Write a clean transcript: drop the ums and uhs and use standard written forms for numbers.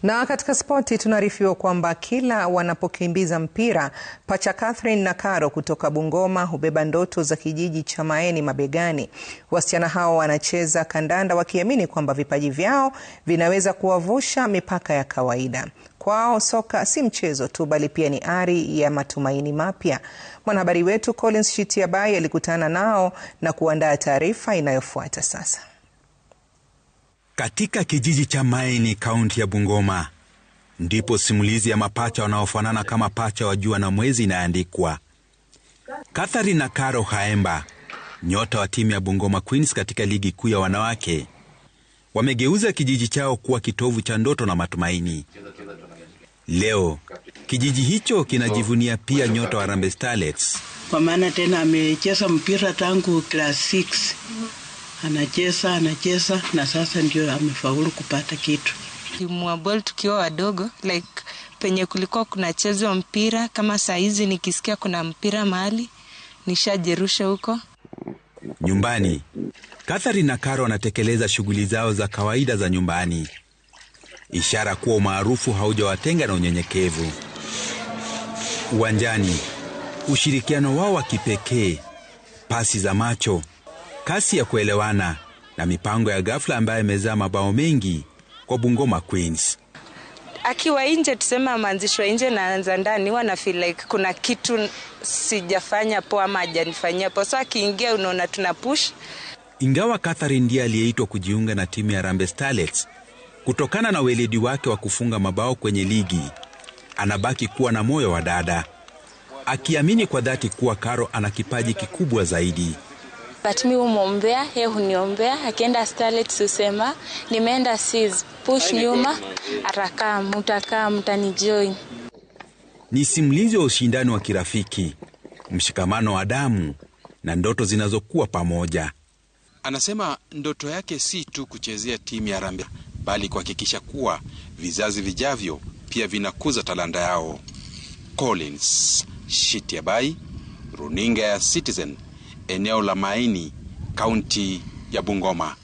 Na katika spoti tunaarifiwa kwamba kila wanapokimbiza mpira, pacha Catherine na Caro kutoka Bungoma hubeba ndoto za kijiji cha Maeni mabegani. Wasichana hao wanacheza kandanda wakiamini kwamba vipaji vyao vinaweza kuwavusha mipaka ya kawaida. Kwao soka si mchezo tu bali pia ni ari ya matumaini mapya. Mwanahabari wetu Collins Shitiabai alikutana nao na kuandaa taarifa inayofuata sasa. Katika kijiji cha Maeni, kaunti ya Bungoma, ndipo simulizi ya mapacha wanaofanana kama pacha wa jua na mwezi inaandikwa. Catherine na Caro Haemba, nyota wa timu ya Bungoma Queens katika ligi kuu ya wanawake, wamegeuza kijiji chao kuwa kitovu cha ndoto na matumaini. Leo, kijiji hicho kinajivunia pia nyota wa Harambee Starlets. Kwa maana tena amecheza mpira tangu class 6. Anacheza na sasa ndio amefaulu kupata kitu. Mwabol tukiwa wadogo, penye kulikuwa kunachezwa mpira, kama saa hizi nikisikia kuna mpira mahali, nishajerusha huko. Nyumbani, Catherine na Caro wanatekeleza shughuli zao za kawaida za nyumbani. Ishara kuwa umaarufu haujawatenga na unyenyekevu. Uwanjani, ushirikiano wao wa kipekee, pasi za macho, kasi ya kuelewana na mipango ya ghafla ambayo imezaa mabao mengi kwa Bungoma Queens. Akiwa nje, tuseme maanzishwa nje na anza ndani, wana feel kuna kitu sijafanya poa ama hajanifanyia poa. So akiingia unaona tuna push. Ingawa Catherine ndiye aliyeitwa kujiunga na timu ya Harambee Starlets kutokana na weledi wake wa kufunga mabao kwenye ligi, anabaki kuwa na moyo wa dada, akiamini kwa dhati kuwa Caro ana kipaji kikubwa zaidi. But mi umwombea, yeye huniombea. Akienda Starlets usema nimeenda Seas, push nyuma, atakaa mtanijoin. Ni simulizi wa ushindani wa kirafiki, mshikamano wa damu na ndoto zinazokuwa pamoja. Anasema ndoto yake si tu kuchezea timu ya Harambee, bali kuhakikisha kuwa vizazi vijavyo pia vinakuza talanta yao. Collins Shitiabai, runinga ya Citizen, eneo la Maeni, kaunti ya Bungoma.